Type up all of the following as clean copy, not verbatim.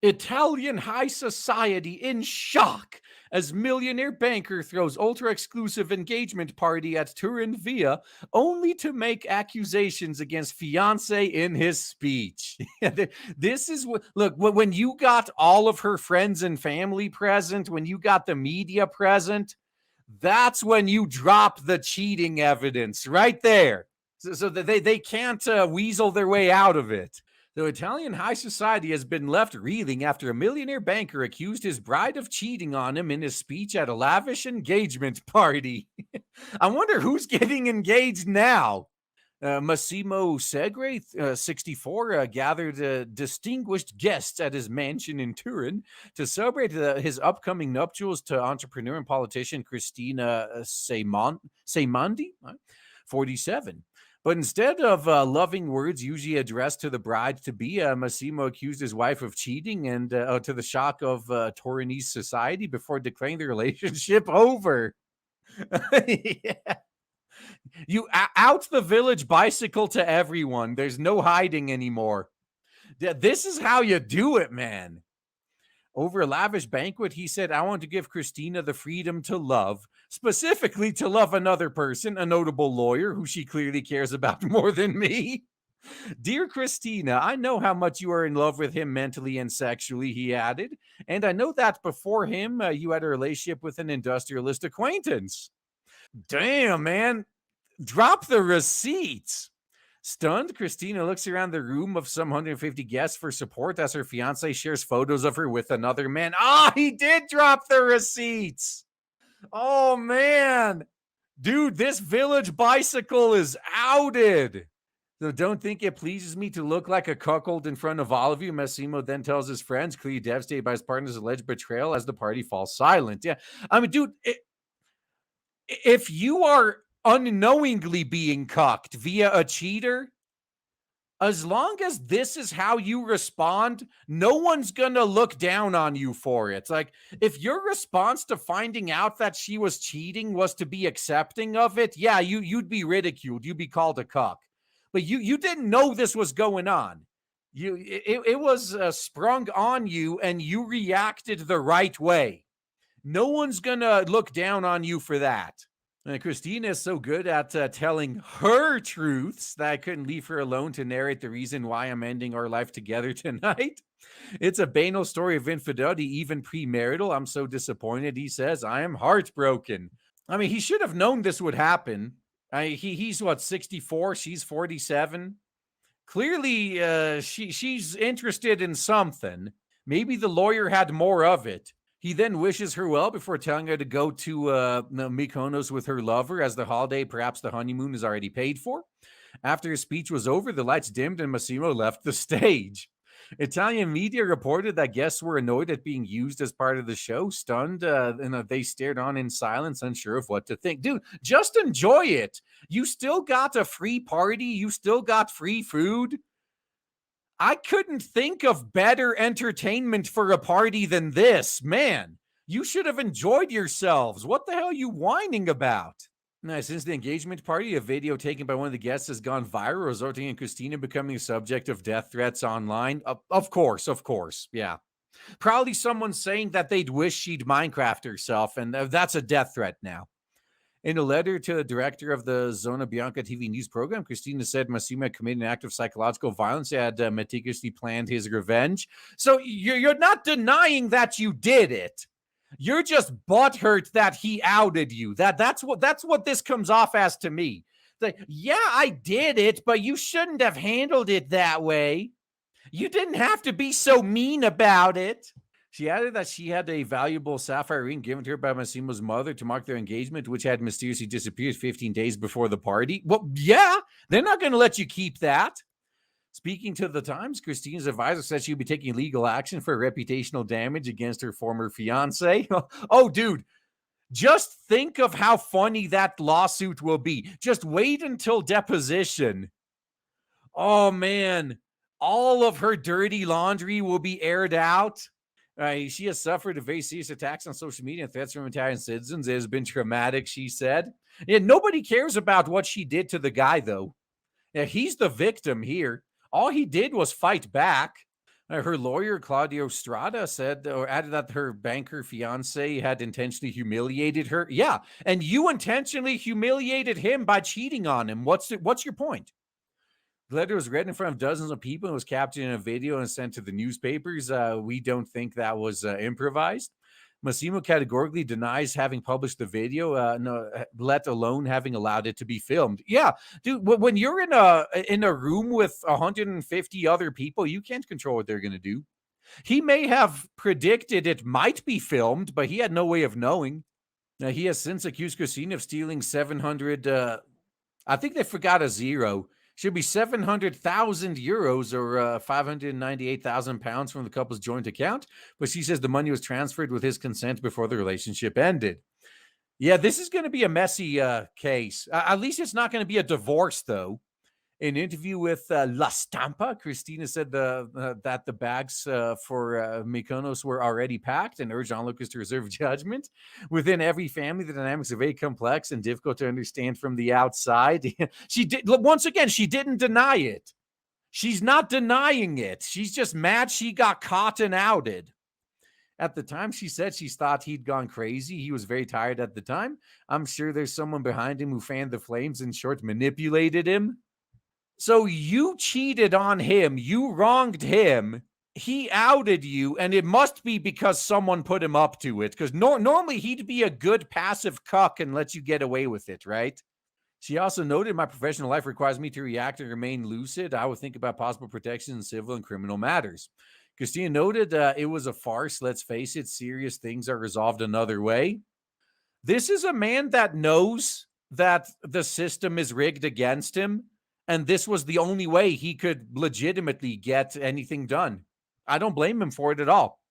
Italian high society in shock as millionaire banker throws ultra-exclusive engagement party at Turin Via only to make accusations against fiance in his speech. This is what, look, when you got all of her friends and family present, when you got the media present, that's when you drop the cheating evidence right there. So that they can't weasel their way out of it. The Italian high society has been left reeling after a millionaire banker accused his bride of cheating on him in his speech at a lavish engagement party. I wonder who's getting engaged now. Massimo Segre, 64, gathered distinguished guests at his mansion in Turin to celebrate his upcoming nuptials to entrepreneur and politician Cristina Seimondi, 47. But instead of loving words usually addressed to the bride-to-be, Massimo accused his wife of cheating and to the shock of Torinese society before declaring the relationship over. Yeah. You out the village bicycle to everyone. There's no hiding anymore. This is how you do it, man. Over a lavish banquet, he said, I want to give Christina the freedom to love, specifically to love another person, a notable lawyer who she clearly cares about more than me. Dear Christina, I know how much you are in love with him mentally and sexually, he added. And I know that before him, you had a relationship with an industrialist acquaintance. Damn, man. Drop the receipts. Stunned, Christina looks around the room of some 150 guests for support as her fiance shares photos of her with another man. He did drop the receipts. Oh, man. Dude, this village bicycle is outed. So don't think it pleases me to look like a cuckold in front of all of you. Massimo then tells his friends, clearly devastated by his partner's alleged betrayal as the party falls silent. Yeah, I mean, dude, if you are unknowingly being cucked via a cheater, as long as this is how you respond, no one's gonna look down on you for it. Like, if your response to finding out that she was cheating was to be accepting of it, yeah, you'd be ridiculed, you'd be called a cuck. But you didn't know this was going on. It was sprung on you, and you reacted the right way. No one's gonna look down on you for that. Christina is so good at telling her truths that I couldn't leave her alone to narrate the reason why I'm ending our life together tonight. It's a banal story of infidelity, even premarital. I'm so disappointed, he says. I am heartbroken. I mean, he should have known this would happen. He's what, 64? She's 47. Clearly, she's interested in something. Maybe the lawyer had more of it. He then wishes her well before telling her to go to Mykonos with her lover as the holiday, perhaps the honeymoon, is already paid for. After his speech was over, the lights dimmed and Massimo left the stage. Italian media reported that guests were annoyed at being used as part of the show. Stunned, and they stared on in silence, unsure of what to think. Dude, just enjoy it. You still got a free party. You still got free food. I couldn't think of better entertainment for a party than this. Man, you should have enjoyed yourselves. What the hell are you whining about? Now, since the engagement party, a video taken by one of the guests has gone viral, resulting in Christina becoming a subject of death threats online. Of course. Yeah. Probably someone saying that they'd wish she'd Minecraft herself, and that's a death threat now. In a letter to the director of the Zona Bianca TV news program, Christina said Massimo had committed an act of psychological violence. He had meticulously planned his revenge. So you're not denying that you did it. You're just butthurt that he outed you. That's what this comes off as to me. Like, yeah, I did it, but you shouldn't have handled it that way. You didn't have to be so mean about it. She added that she had a valuable sapphire ring given to her by Massimo's mother to mark their engagement, which had mysteriously disappeared 15 days before the party. Well, yeah, they're not going to let you keep that. Speaking to the Times, Christina's advisor said she'd be taking legal action for reputational damage against her former fiance. Oh, dude, just think of how funny that lawsuit will be. Just wait until deposition. Oh, man, all of her dirty laundry will be aired out. She has suffered a very serious attacks on social media and threats from Italian citizens. It has been traumatic, she said. Yeah, nobody cares about what she did to the guy, though. Yeah, he's the victim here. All he did was fight back. Her lawyer, Claudio Strada, said or added that her banker fiance had intentionally humiliated her. Yeah, and you intentionally humiliated him by cheating on him. What's your point? The letter was read in front of dozens of people and was captured in a video and sent to the newspapers. We don't think that was improvised. Massimo categorically denies having published the video, no, let alone having allowed it to be filmed. Yeah, dude, when you're in a room with 150 other people, you can't control what they're going to do. He may have predicted it might be filmed, but he had no way of knowing. He has since accused Christine of stealing 700. I think they forgot a zero. Should be 700,000 euros or 598,000 pounds from the couple's joint account. But she says the money was transferred with his consent before the relationship ended. Yeah, this is going to be a messy case. At least it's not going to be a divorce, though. In an interview with La Stampa, Christina said that the bags for Mykonos were already packed and urged onlookers to reserve judgment. Within every family, the dynamics are very complex and difficult to understand from the outside. She did once again. She didn't deny it. She's not denying it. She's just mad she got caught and outed. At the time, she said she thought he'd gone crazy. He was very tired at the time. I'm sure there's someone behind him who fanned the flames, in short, manipulated him. So you cheated on him. You wronged him. He outed you, and it must be because someone put him up to it. Because normally he'd be a good passive cuck and let you get away with it, right? She also noted, my professional life requires me to react and remain lucid. I would think about possible protection in civil and criminal matters. Christina noted it was a farce. Let's face it, serious things are resolved another way. This is a man that knows that the system is rigged against him. And this was the only way he could legitimately get anything done. I don't blame him for it at all.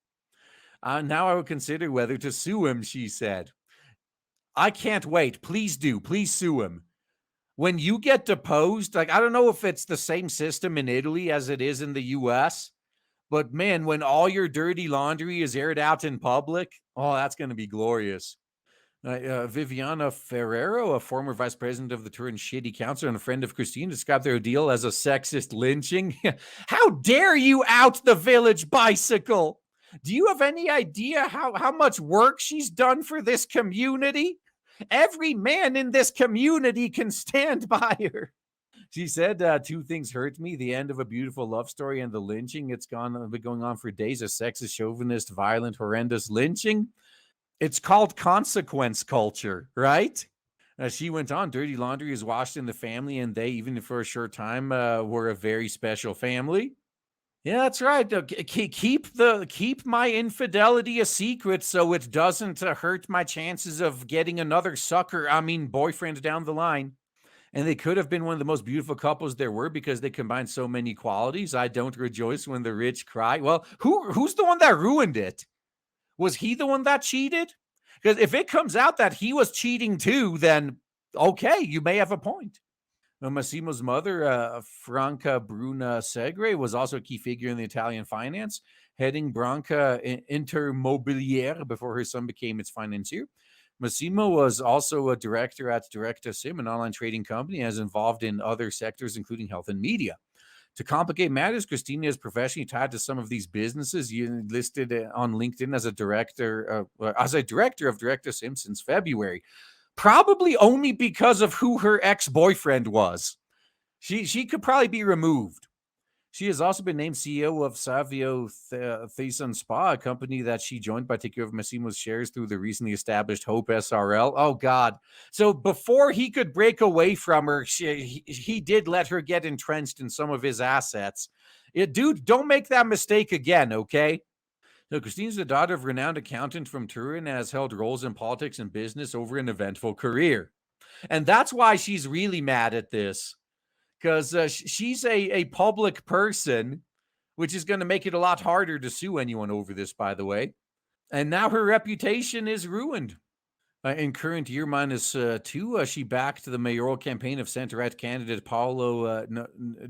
Now I would consider whether to sue him, she said. I can't wait. Please do. Please sue him. When you get deposed, like, I don't know if it's the same system in Italy as it is in the US, but man, when all your dirty laundry is aired out in public, oh, that's going to be glorious. Viviana Ferrero, a former vice president of the Turin City Council and a friend of Christine, described their deal as a sexist lynching. How dare you out the village bicycle? Do you have any idea how much work she's done for this community? Every man in this community can stand by her. She said, two things hurt me, the end of a beautiful love story and the lynching. It's been going on for days, a sexist, chauvinist, violent, horrendous lynching. It's called consequence culture, right? She went on, dirty laundry is washed in the family, and they, even for a short time, were a very special family. Yeah, that's right. Keep my infidelity a secret so it doesn't hurt my chances of getting another boyfriend down the line. And they could have been one of the most beautiful couples there were because they combined so many qualities. I don't rejoice when the rich cry. Well, who's the one that ruined it? Was he the one that cheated? Because if it comes out that he was cheating too, then okay, you may have a point. Massimo's mother, Franca Bruna Segre, was also a key figure in the Italian finance, heading Branca Intermobiliare before her son became its financier. Massimo was also a director at Directa Sim, an online trading company, and is involved in other sectors, including health and media. To complicate matters, Christina is professionally tied to some of these businesses. You listed on LinkedIn as a director of Director Sim since February, probably only because of who her ex-boyfriend was. She could probably be removed. She has also been named CEO of Savio Thesan Spa, a company that she joined by taking over Massimo's shares through the recently established Hope SRL. Oh, God. So before he could break away from her, he did let her get entrenched in some of his assets. Dude, don't make that mistake again, okay? So Christine's the daughter of a renowned accountant from Turin and has held roles in politics and business over an eventful career. And that's why she's really mad at this. Because she's a public person, which is going to make it a lot harder to sue anyone over this, by the way. And now her reputation is ruined. In current year -2, she backed the mayoral campaign of center-right candidate Paolo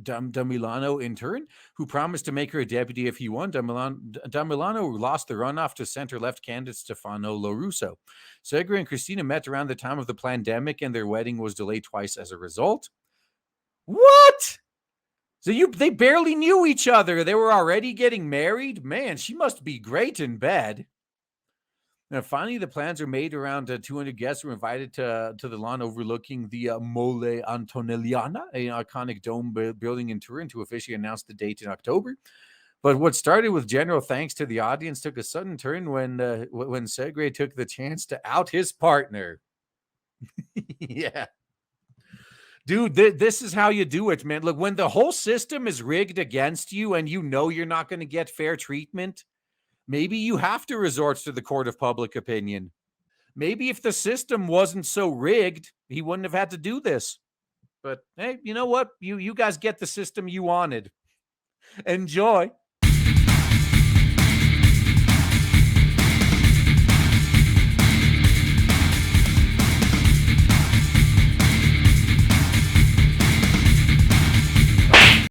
da Milano in Turin, who promised to make her a deputy if he won. Da Milano lost the runoff to center-left candidate Stefano Lorusso. Segre and Christina met around the time of the pandemic, and their wedding was delayed twice as a result. What? So they barely knew each other. They were already getting married. Man, she must be great in bed. Now, finally, the plans are made. Around 200 guests were invited to the lawn overlooking the Mole Antonelliana, an iconic dome building in Turin, to officially announce the date in October. But what started with general thanks to the audience took a sudden turn when Segre took the chance to out his partner. Yeah. Dude, this is how you do it, man. Look, when the whole system is rigged against you and you know you're not going to get fair treatment, maybe you have to resort to the court of public opinion. Maybe if the system wasn't so rigged, he wouldn't have had to do this. But hey, you know what? You guys get the system you wanted. Enjoy.